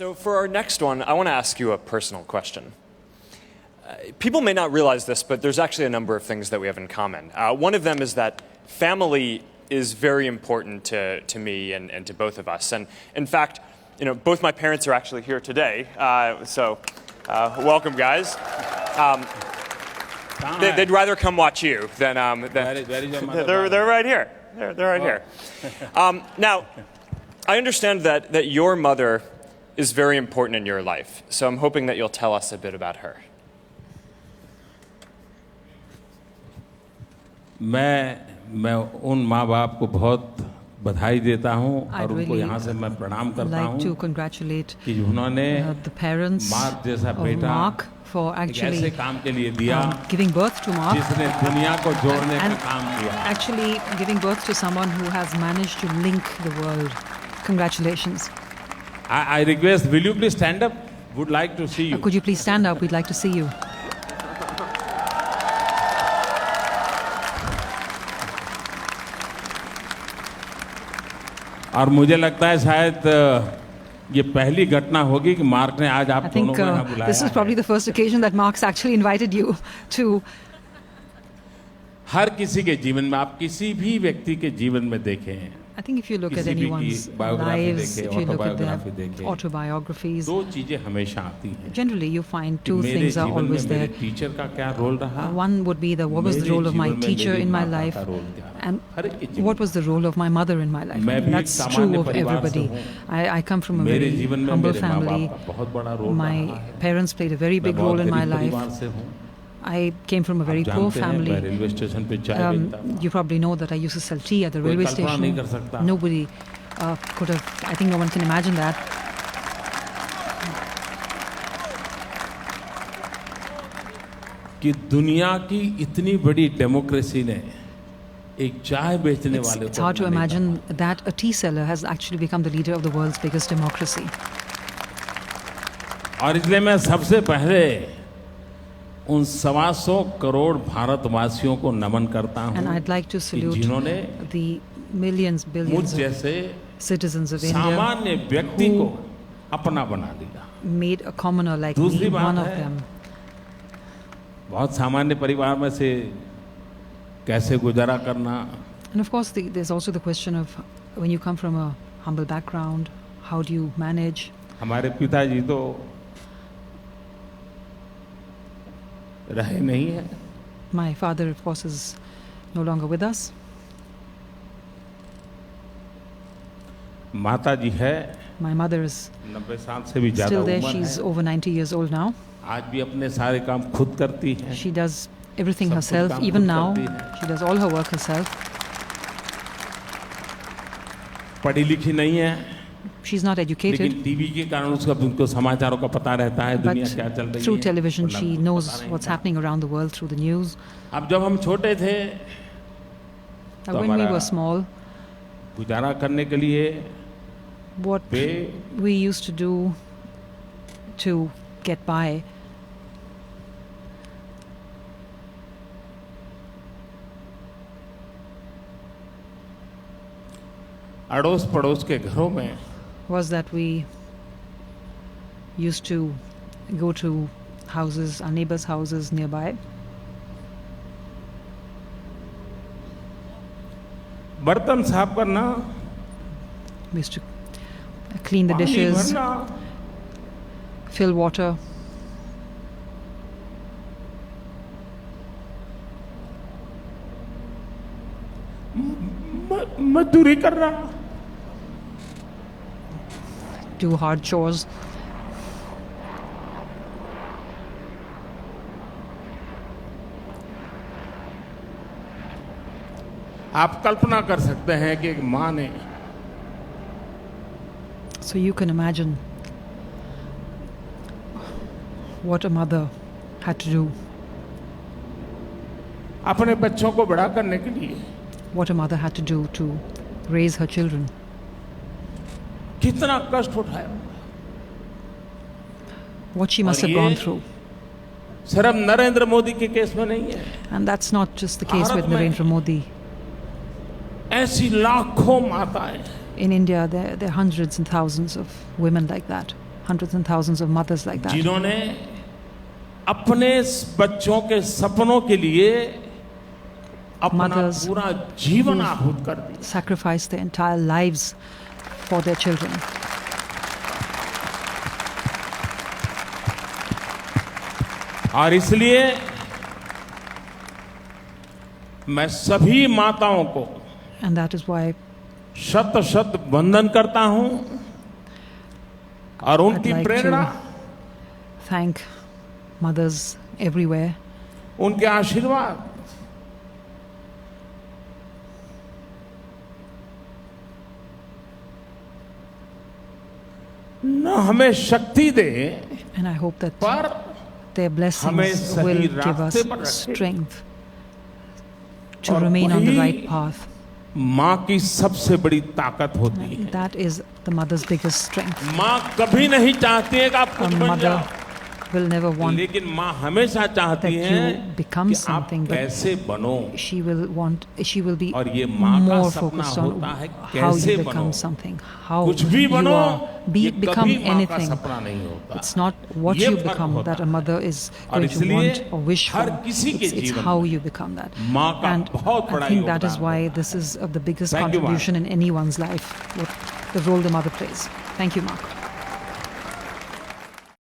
So for our next one, I want to ask you a personal question. People may not realize this, but there's actually a number of things that we have in common. One of them is that family is very important to me and to both of us. And in fact, both my parents are actually here today. So welcome, guys. They'd rather come watch you than they're right here. They're right here. Now, I understand that your mother is very important in your life. So I'm hoping that you'll tell us a bit about her. मैं उन माँ बाप को बहुत बधाई देता हूँ और उनको यहाँ से मैं प्रणाम करता हूँ कि उन्होंने मार्क जैसा बेटा for actually ऐसे काम के लिए दिया giving birth to Mark, जिसने दुनिया को जोड़ने का काम किया. Actually giving birth to someone who has managed to link the world. Congratulations. I request, will you please stand up? Would like to see you. Could you please stand up? We'd like to see you. और मुझे लगता है शायद ये पहली घटना होगी कि मार्क ने आज आप दोनों को यहाँ बुलाया. This is probably the first occasion that Mark's actually invited you to. हर किसी के जीवन में आप किसी भी व्यक्ति के जीवन में देखें. I think if you look at anyone's lives, if you look at their autobiographies, दो चीजें हमेशा आती हैं. Generally, you find two things are always there. मेरे टीचर का क्या रोल रहा? One would be what was the role of my teacher in my life, and what was the role of my mother in my life. That's true of everybody. I come from a very humble family. My parents played a very big role in my life. I came from a very poor family. You probably know that I used to sell tea at the railway station. Nobody could have, I think no one can imagine that. कि दुनिया की इतनी बड़ी democracy ने एक चाय बेचने वाले It's hard to imagine that a tea seller has actually become the leader of the world's biggest democracy. और इसलिए मैं सबसे पहले उन 125 करोड़ भारतवासियों को नमन करता हूं. And I'd like to salute the millions, billions of citizens of India सामान्य व्यक्ति को अपना बना दिया. Made a commoner like me one of them. बहुत सामान्य परिवार में से कैसे गुजारा करना. And of course, there's also the question of when you come from a humble background, how do you manage? हमारे पिताजी तो रहे नहीं है. My father, of course, is no longer with us. माता जी है. My mother is 90 साल से भी ज़्यादा still there. उम्र है. She's over 90 years old now. आज भी अपने सारे काम खुद करती है. She does everything herself. Even now, she does all her work herself. पढ़ी लिखी नहीं है. She's not educated. लेकिन टीवी के कारण उनको समाचारों का पता रहता है. दुनिया क्या चल रही है. Through television, she knows what's happening around the world through the news. अब जब हम छोटे थे, when we were small, गुजारा करने के लिए what we used to do to get by, अड़ोस पड़ोस के घरों में was that we used to go to houses, our neighbors' houses nearby. बर्तन साफ करना, We used to clean the dishes, fill water. मजदूरी करना, do hard chores. आप कल्पना कर सकते हैं कि एक माँ ने So you can imagine what a mother had to do. अपने बच्चों को बड़ा करने के लिए What a mother had to do to raise her children. कितना कष्ट उठाया. What she must have gone through. सिर्फ नरेंद्र मोदी के केस में नहीं है. And that's not just the case with Narendra Modi. ऐसी लाखों माताएं. In India, there are hundreds and thousands of women like that. hundreds and thousands of mothers like that. जिन्होंने अपने बच्चों के सपनों के लिए अपना पूरा जीवन आहूत कर दिया. Sacrificed their entire lives for their children. और इसलिए मैं सभी माताओं को And that is why शत शत वंदन करता हूं और उनकी प्रेरणा, thank mothers everywhere, उनके आशीर्वाद न हमें शक्ति दे, and I hope that पर their blessings will give us strength to remain on the right path. माँ की सबसे बड़ी ताकत होती है. That is the mother's biggest strength. माँ कभी नहीं चाहती है कि आप कुछ बन जाओ, will never want लेकिन माँ हमेशा चाहती है become कि आप something, कैसे बनो. she will be और ये माँ का more सपना focused on होता है how कैसे you बनो. become something, how कुछ भी you बनो, ये become कभी माँ का anything. सपना नहीं होता. It's not what ये you फर्क become होता that a है. mother is और going to इसलिए want or wish for. हर किसी के It's जीवन how में you become that. माँ का And बहुत बड़ा I think that is योगदान why होता this is the biggest Thank you, contribution in anyone's life, what the role the mother plays. Thank you, Mark.